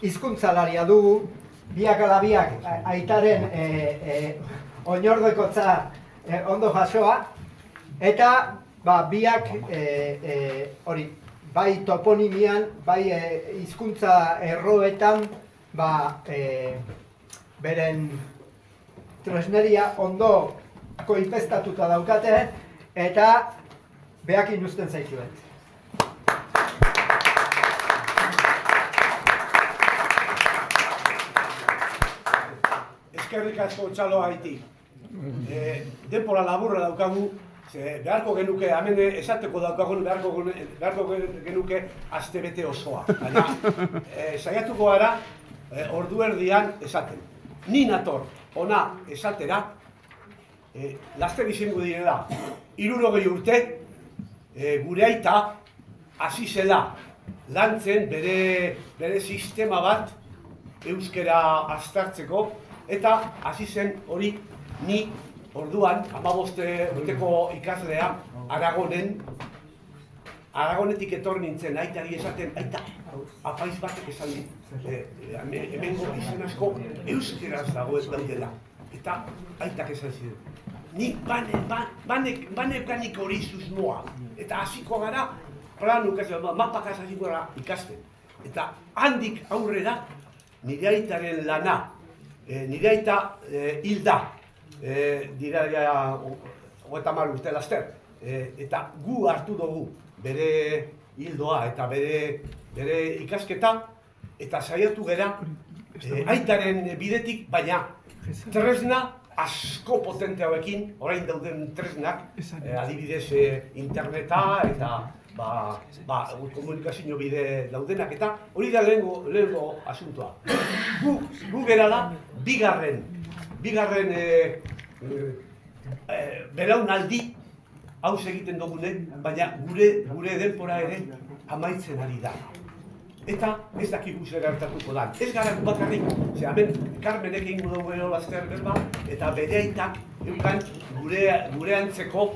hizkuntzalaria dugu, biak ala biak aitaren oinordekoetza ondo jasoa, eta biak hori, bai toponimian, bai hizkuntza erroetan, beren tresneria ondo koipestatuta daukate, eta behakin uzten zaizuet. Eskerrik asko txalo haiti. Denpora laburra daukagu, beharko genuke, hemen esateko daukagun, beharko genuke astebete osoa. Baina, saiatuko gara, ordu erdian esaten. Ni nator, ona esatera, laster izango direla, 60 urte, gure aita, hasi zela, lantzen bere sistema bat, euskera aztertzeko, eta hasi zen hori ni orduan, 15 urteko ikaslea, Aragonetik etor nintzen, aitari esaten, aita, apaiz batek esan dit, hemengo izen asko euskeraz dagoez daudela. Eta aitak esan ziren. Nik banekanik hori susmoa. Eta hasiko gara, planuk ez, mapakaz hasiko gara ikasten. Eta handik aurrera, nire aitaren lana, nire aita hilda, dira 30 urte laster. Eta gu hartu dugu bere hildoa eta bere ikasketa, eta saiatu gera aitaren bidetik, baina tresna asko potente hauekin, orain dauden tresnak, adibidez interneta eta komunikazio bide daudenak, eta hori da lehengo asuntoa. Gu gera da, bigarren belaunaldi hauz egiten dugunen, baina gure denpora ere amaitzen ari da. Eta ez dakigu zer gertatuko da. Ez gara bakarrik, ze hemen Carmenek egingo dugu gero laster berba, eta bere aitak eukan gure antzeko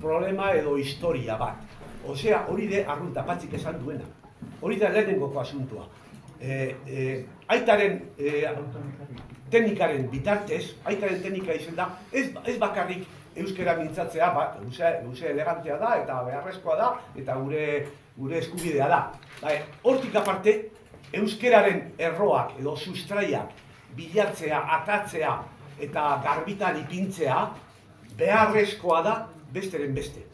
problema edo historia bat. Osea, hori de Arrunta Patxik esan duena. Hori da lehenengoko asuntua. Aitaren teknikaren bitartez, aitaren teknika izan da, ez bakarrik euskera mintzatzea, luze elegantea da, eta beharrezkoa da, eta gure eskubidea da. Hortik aparte, euskeraren erroak edo sustraiak bilatzea, atatzea eta garbitan ipintzea beharrezkoa da besteren beste.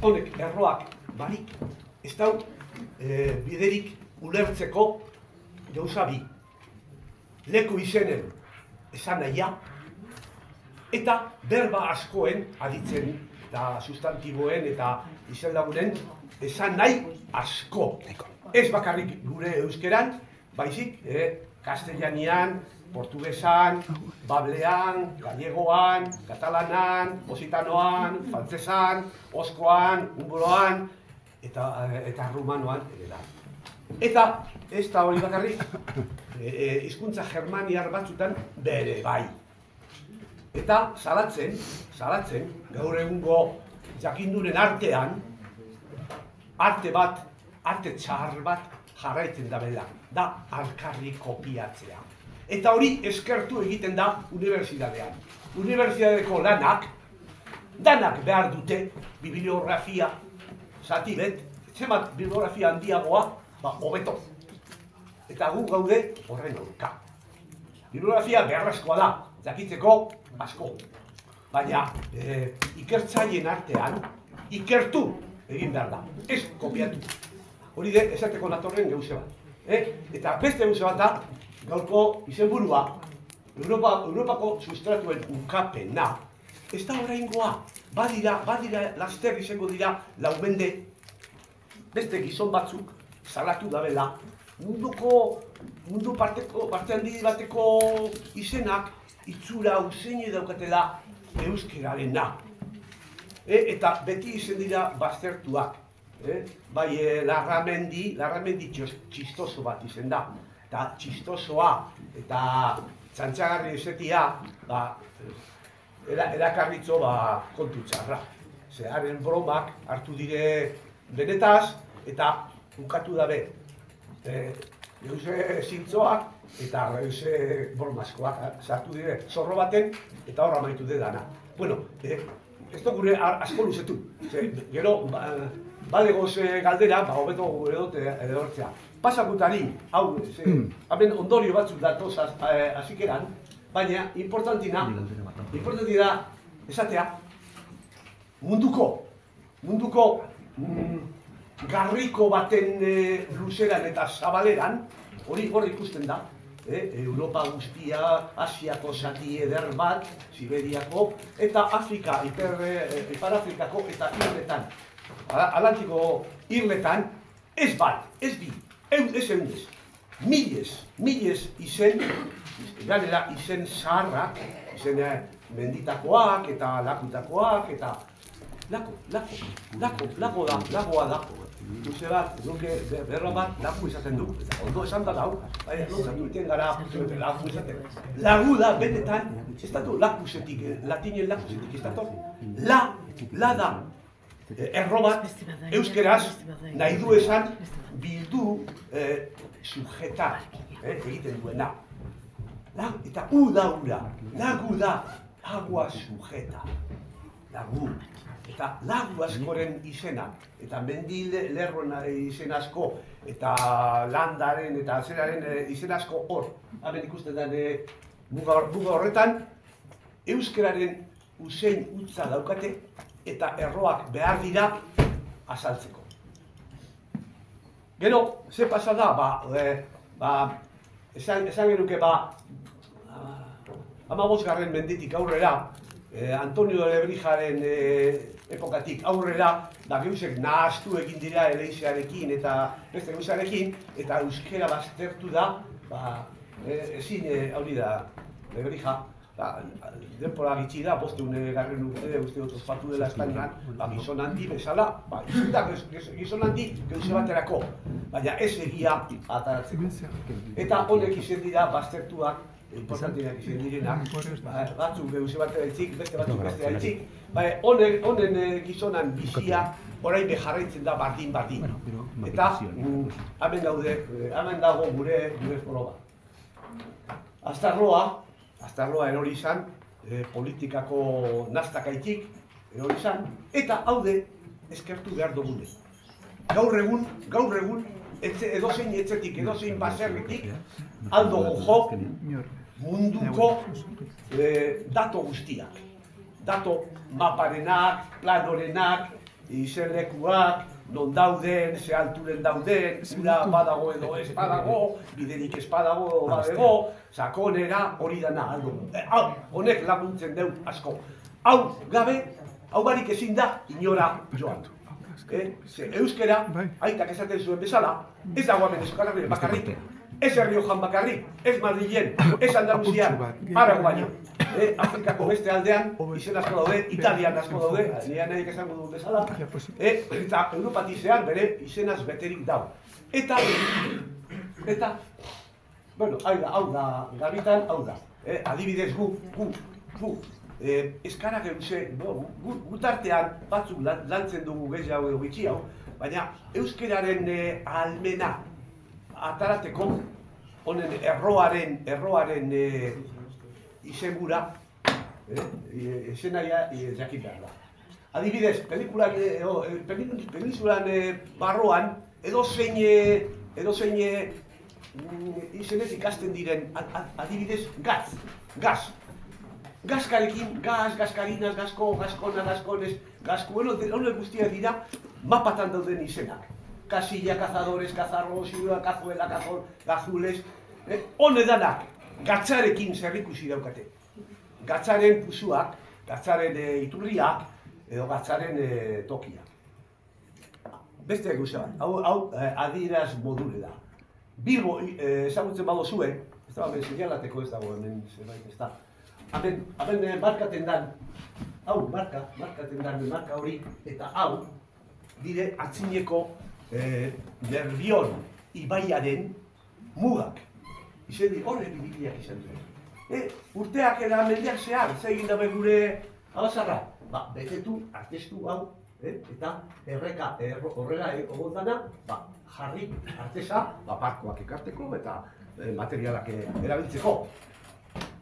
Honek erroak barik, ez dau biderik ulertzeko gauza bi. Leku izenen esan nahia, eta berba askoen aditzen eta sustantiboen eta izen lagunen esan nahi asko. Ez bakarrik gure euskeran, baizik, castellanian, portugesan, bablean, gallegoan, katalanan, ositanoan, frantzesan, oskoan, unguroan eta rumanoan ere. Eta ez da hori bakarrik, hizkuntza germaniar batzutan bere bai. Eta salatzen, gaur egungo jakindunen artean, arte txar bat jarraitzen da bela, da alkarri kopiatzea. Eta hori eskertu egiten da unibertsitatean. Unibertsitateko danak behar dute bibliografia zati bet, zenbat bibliografia handiagoa, hobeto. Eta gu gaude horren aurka. Bibliografia beharrezkoa da, jakitzeko asko. Baina ikertzaileen artean, ikertu egin behar da, ez kopiatu. Hori de, esateko natorren gauze bat. Eta beste gauze bat da, gaurko izenburua, Europako sustratuen ukapena, ez da oraingoa, badira laster izango dira laumende, beste gizon batzuk salatu dabela, mundu parte handi bateko izenak itzura useine daukatela euskerarena. Eta beti izen dira baztertuak. Bai, Larramendi txistoso bat izen da. Eta txistosoa eta txantxagarri esetia erakarritzo kontu txarra. Haren bromak hartu dire benetaz eta ukatu dabe. geuse zintzoak eta geuse bormazkoak sartu dire zorro baten eta horra amaitu dena. Bueno, ez da gure asko luzetu. Gero, balegoz galdera, hobeto gure dut edortzea. Pasakutari, hau, hemen ondorio batzuk datoz hasikeran, baina importantina esatea, munduko garriko baten luzeran eta zabaleran, hori ikusten da, Europa guztia, Asiako zati eder bat, Siberiako, eta Afrika, Ipar Afrikako eta irletan, Atlantiko irletan, ez bat, ez bi, ez eunez, milez izen, ganera izen zaharrak, izen menditakoak eta lakutakoak eta lagoa da. Luze bat, nuke berro bat lagu izaten du. Ondo esan da dau, luzatu iten gara lagu izaten. Lagu da, benetan, ez datu lakusetik, latinen lakusetik, ez datu. La da, erro bat, euskeraz, nahi du esan, bildu sujeta, egiten duena. Eta da ura, lagu da, agua sujeta, lagu. Eta lagu askoren izena, eta mendi lerroen izen asko, eta landaren eta zeraren izen asko hor. Hemen ikusten den muga horretan, euskararen usein utza daukate eta erroak behar dira azaltzeko. Gero, ze pasa da, esan genuke 15. menditik aurrera, Antonio de Lebrijaren epokatik aurrera, geusek nahaztu egin dira eleizearekin eta beste gauzarekin, eta euskera baztertu da, ezin hori da, Lebrija, denpora gitxi da, garren urte, uste dut ospatu dela Espainian, gizon handi bezala, gizon handi gauze baterako, baina ez egia ataratzeko. Eta honek izen dira baztertuak, importantinak izan direnak, batzuk gauze batera itzik, beste batzuk bestera itzik, honen gizonan bizia orain beharraitzen da bardin. Eta hemen dago gure proba. Aztarloa erori izan, politikako naztakaitik erori izan, eta haude eskertu behar dugune. Gaur egun, edozein etxetik, edozein baserritik, aldo gojo munduko dato guztiak. Dato maparenak, planorenak, izenlekuak, non dauden, ze alturen dauden, ura badago edo ez badago, biderik ez badago badego, sakonera hori dana aldo. Honek laguntzen dut asko. Hau gabe, hau barik ezin da inora joan. Euskera, aitak esaten zuen bezala, ez dago hemen Euskal bakarrik, ez Erriojan bakarrik, ez Madrilen, ez Andaluzian, Paraguain, Afrikako beste aldean, izen asko daude, Italian asko daude, nire nahi esango dut bezala, eta Europatizean bere izenaz beterik dau. Eta, bueno, hau da, gabitan, hau da. Adibidez gu, eskarak eguze, gutartean batzuk lantzen dugu gehiago edo gitxi hau, baina euskeraren almena atarateko, honen erroaren izenbura, izenaria jakin behar da. Adibidez, peninsulan barroan, edozein izenez ikasten diren, adibidez, gaz. Gazkarekin, gazkarinas, gazko, gazkona, gazkones, gazko, honek guztiak dira mapatan dauden izenak. Kasilla, cazadores, cazarros, cazuela, gazules, hone danak, gatzarekin zerrikusi daukate. Gatzaren pusuak, gatzaren iturriak, edo gatzaren tokia. Beste gauza bat, hau adieraz module da. Bilbo, ezagutzen badozue, ez da, seinalateko ez dago hemen zerbait ez da. Hemen markaten dan, hau, markaten dan, marka hori, eta hau, dire atzineko Nerbion ibaiaren mugak. Izen di, horre bibiliak izan duen. Urteak eta mendeak zehar, zegin dabe gure abazarra. Betetu, artestu hau, eta erreka horrela egontana, jarri artesa, parkoak ekarteko eta materialak erabiltzeko.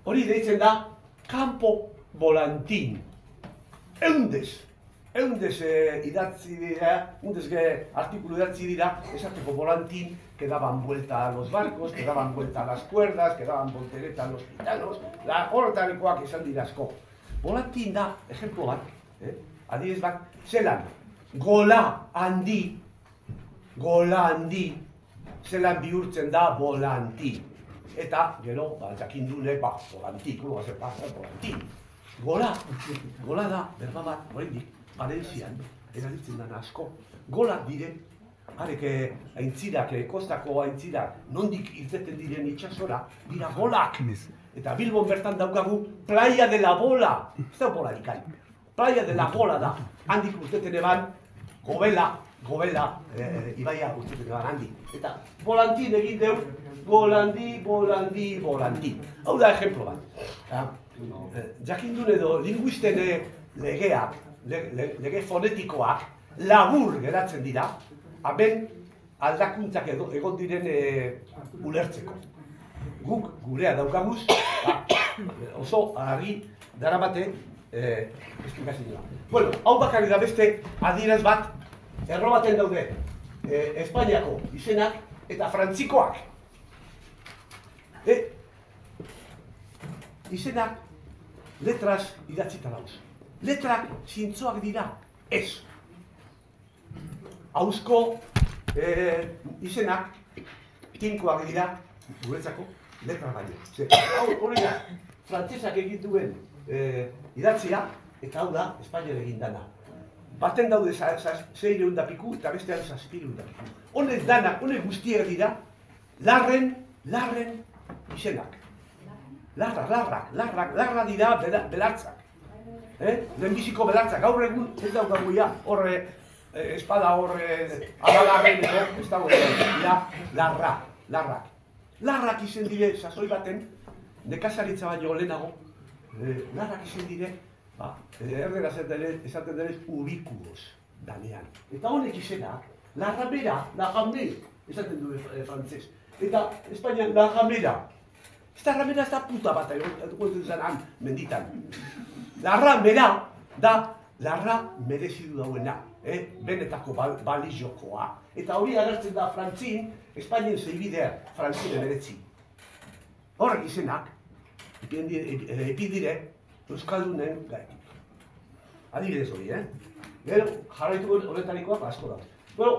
Hori deitzen da, campo volantín. Eundez idatzi dira, artikulu idatzi dira, esateko volantín, que daban vuelta a los barcos, que daban vuelta a las cuerdas, que daban voltereta a los gitanos, horretarikoak esan dira asko. Volantín da, ejemplo bat, adibidez bat, zelan, gola handi, zelan bihurtzen da volantín. Eta, gero, jakindune, volantín, volantín. Gola da, berba bat, oraindik, Valentzian, erabiltzen dena asko. Golak dire, harek aintzirak, kostako aintzirak, nondik irteten diren itsasora, dira golak. Eta Bilbon bertan daukagu, Playa de la Bola. Ez da bola ikai. Playa de la Bola da. Handik urteten eban, gobela, ibaia urteten eban handik. Eta volantín egin deu, volantín. Hau da ejemplo bat. Jakindun edo linguisten legeak, lege fonetikoak, labur geratzen dira, hemen aldakuntzak egon diren ulertzeko. Guk gurea daukaguz, oso argi darabate esplikazioa. Bueno, hau bakarrik da beste adieraz bat, errobaten daude Espainiako izenak eta frantzikoak. Izenak letras idatzita dauz. Letrak zintzoak dira, ez. Hauzko izenak tinkoak dira, guretzako, letra baino. Hori da, frantzesak egin duen idatzia, eta hau da, Espainiar egin dana. Baten daude 600 piku eta bestean 700 piku. Honek dana, honek guztiak dira, larren izenak. Larra dira belartzak. Lehenbiziko belartzak, gaur egun ez daukagu ja, horre espada horre abalarren edo, ez dago dira larrak. Larrak izen dire, sasoi baten, nekazaritza baino lehenago, larrak izen dire, erderaz esaten denez ubikuos danean. Eta honek izena, larramera, esaten du frantzez. Eta Espainian larramera. Esta ramera ez da puta bat, egoten zen han, menditan. Larramera da, larra merezidu dauena, benetako balizokoa. Eta hori agertzen da frantzin, Espainien zeibidea frantzine meretzi. Horrek izenak, epidire, Euskaldunen gaitik. Adibidez hori, Gero, jarraitu horretarikoak asko da. Bueno,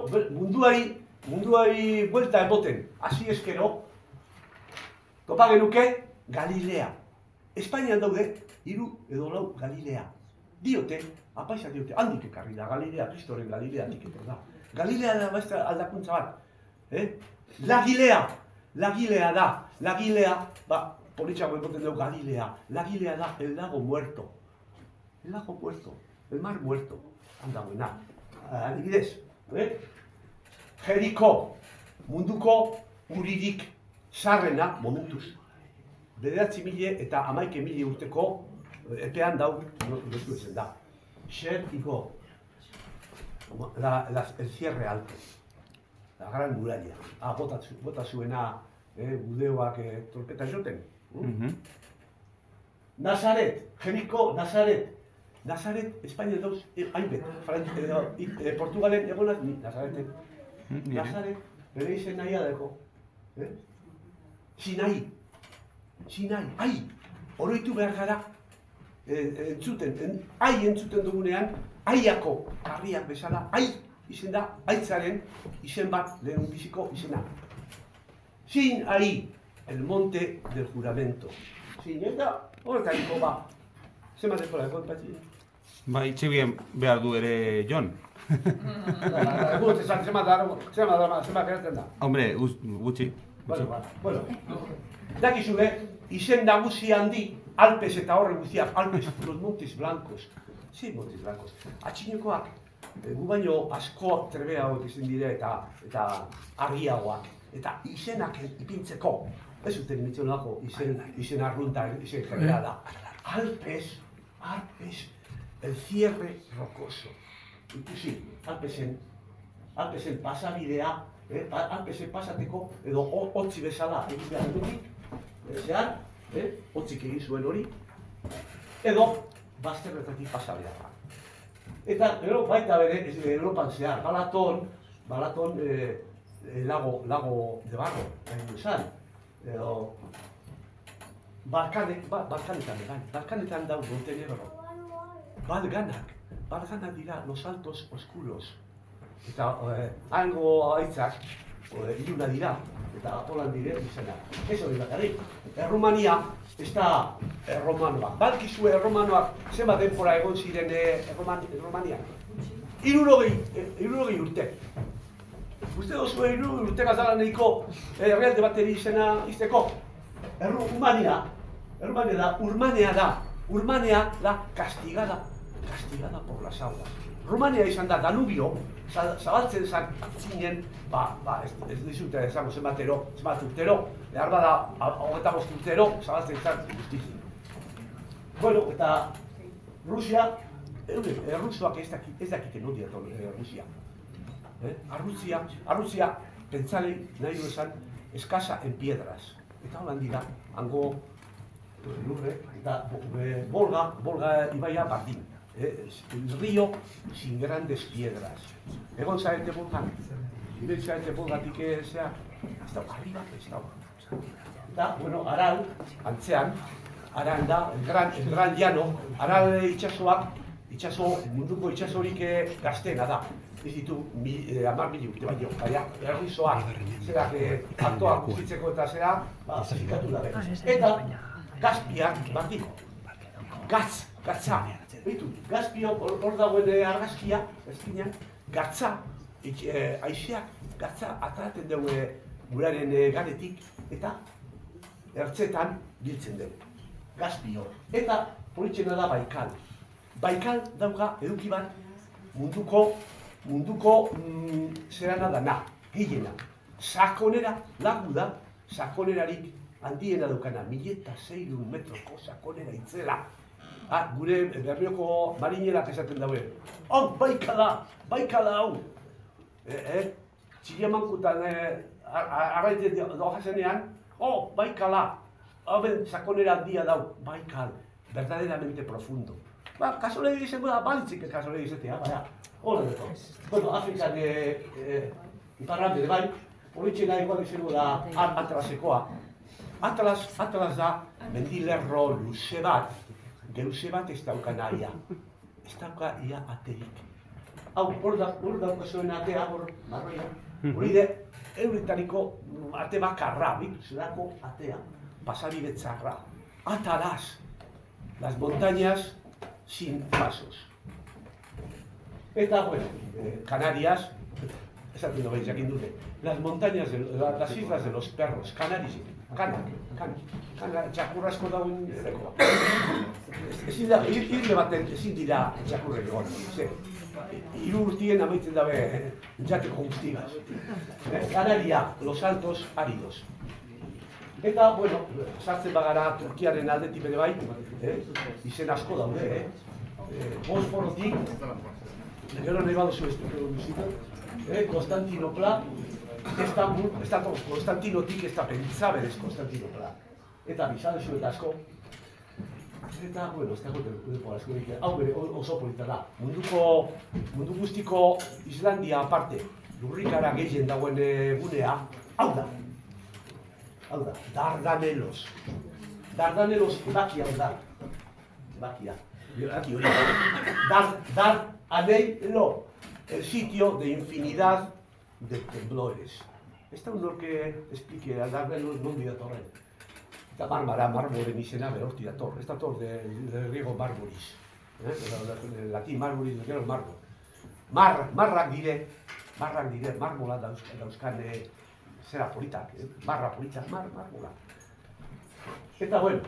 munduari buelta emoten, hasi eskero, topa genuke, Galilea. Espainian daude, 3 edo 4 Galilea. Diote, apaisak diote, handik ekarri da Galilea, Kristoren Galilea handik ekarri da. Galilea da beste aldakuntza bat. Lagilea da. Lagilea, politxako egoten dugu Galilea. Lagilea da, el lago muerto. El lago muerto, el mar muerto. Handagoena. Adibidez, Jeriko, munduko uririk sarrena, momentuz, 9.000 eta 11.000 urteko epean dau lezu ezen da. Jeriko, el cierre alto, la gran muralla. Bota zuena budeoak torpeta joten. Nazaret, Jeriko, Nazaret. Nazaret, Espainia dauz, hainbet. Portugalen egonaz, Nazareten. Nazaret, bere izen nahia deko. Sinai, oroitu behar gara, entzuten dugunean, aiako harriak bezala, izen da, aitzaren izen bat lehen biziko izena. Sinai, el monte del juramento. Eta horretariko zema dekola, itxibien behar du ere Jon. Zema geratzen da. Hombre, gutxi. Bueno, dakizue, izen nagusi handi, Alpes eta horre guztiak, Alpes, los Montes Blancos. Zi Montes Blancos. Atxinekoak, gu baino asko trebeagoak izen dire eta argiagoak. Eta izenak ipintzeko, ez zuten mitzen lako izen arrunta, izen generala. Alpes, el cierre rocoso. ikusi, Alpesen pasabidea, Alpesen pasateko, edo hotzi bezala egin behar dutik, zehar, hotzik egin zuen hori, edo bazterretatik pasabidea. Eta, baita bere, Europan zehar, Balaton, lago de barro, hain esan, edo Balkanetan dau Montenegro. Balganak dira los altos oscuros. Eta hango haitzak, iluna dira, eta holan dire izena. Ez hori bakarrik. Errumania, ez da erromanoak. Balkizue erromanoak zenbat denbora egon ziren Erromanian. 60 urte. Uste duzu 60 urte gazala nahiko herrialde bateri izena izteko? Urmania da castigada por las aguas. Rumania izan da Danubio, zabaltzen zinen, ez dizute esango zenbat urtero, behar bada 25 urtero, zabaltzen zan guztizien. Bueno, eta Rusia, errusoak ez dakiten hori eto Rusia. Arrusia, pentsale nahi du esan, eskasa en piedras. Eta holan dira, hango lurre, eta Volga ibaia bardin. El río sin grandes piedras. Egon zarete Volgan? Iben zarete Volgatik zea? Ez da, arriba ez da. Eta, bueno, Aral, antzean, Aral da, el gran llano, Aral munduko itxasorik gaztena da. Ez ditu 10.000 urte baino, baina errusoak, zerak aktoak guztitzeko eta zera, zikatu dabe. Eta Gazpiak, bardiko, gatza, behitu, Gazpio hor dagoen argazkia, ezkinean, gatza, aizeak, gatza ataraten dugu guraren ganetik, eta ertzetan biltzen dugu. Gazpio. Eta politxena da Baikal. Baikal dauka eduki bat munduko zerana dana, gehiena. Sakonera lagu da, sakonerarik handiena daukana, 1.600 metroko sakonera itzela. Gure Berrioko marinerak esaten daue. Hau, Baikala hau! Txiriamankutan arraitzen doa zenean, Baikala! Hau ben sakonera handia dau, Baikal, verdaderamente profundo. Kasolegi izango da, balitzik kasolegi izatea, baina, hola deto. Bueno, Afrikan iparrande de bai, politxena igual izango da Atlasekoa. Atlas da mendilerro luze bat, geluze bat ez dauka nahia. Ez dauka ia aterik. Hau, hor dauka zuen atea, hor, marroia. Hori de, euretariko ate bakarra, zelako atea, pasabide txarra. Atalas, las montañas sin pasos. Eta, bueno, Canarias, esaten dobein jakin dute, las montañas, las islas de los perros, Canarias, txakurra asko dauen lekoa. Irle baten ezin dira txakurrek egon, hiru urtien amaitzen dabe jateko guztigaz. Canaria, los altos áridos. Eta, bueno, sartzen bagara Turkiaren aldetik bere bai, izen asko daude, Bosforotik, gero nahi baduzu Konstantinopla, Istanbul, Konstantinotik ez da pentsa berez Konstantinopla. Eta bizadezu eta asko. Eta, bueno, ez dago depo asko dik, hau bere oso polita da. Mundu guztiko Islandia aparte, lurrikara gehien dagoen gunea, hau da, Dardanelos. Dardanelos ebakia da. Ebakia. Aquí hori. Dardanelo. El sitio de infinidad de temblores. Ez da unor que explique a Dardanelos non datorren. Eta marmoren izena berorti dator. Ez dator del griego marmoris. El latín marmoris, del griego marmor. Marrak dire, marmola dauzkan zera politak, marra politak, marmola. Eta, bueno,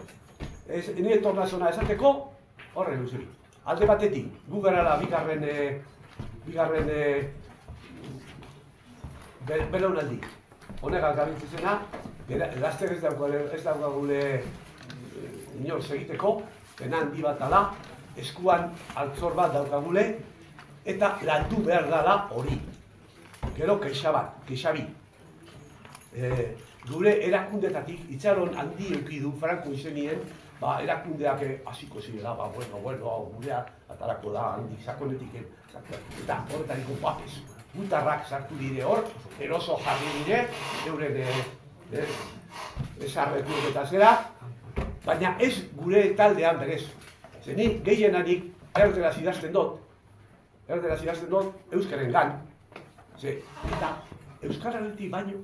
nire tornazona esateko, horren uzuri. Alde batetik, gu garala bigarren belaunaldi. Honegaz gabiltzizena, gaztek ez daukagule inor segiteko, pena handi bat ala, eskuan altzor bat daukagule, eta landu behar dala hori. Gero, kexabi. Gure erakundetatik, itxaron handi eukidu, Franco izenien, erakundeak hasiko zirela, gurea atarako da, handi sakonetik, eta horretariko papez. Gutarrak sartu dire hor, eroso jarri dire, euren esarretu eta zera, baina ez gure taldean berez. Zeni, gehienanik erderaz idazten dut, euskaren gan. Eta euskaraletik baino,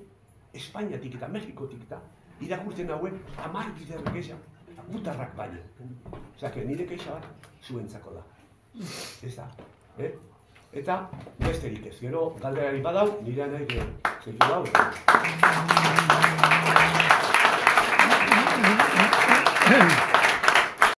Espainiatik eta Mexikotik eta irakurtzen hauen 10 bider kexa, gutarrak baino. Osea, nire kexa bat zuentzako da. Ez da. Eta besterik ez. Gero galderari badau, nire nahi segitu dau.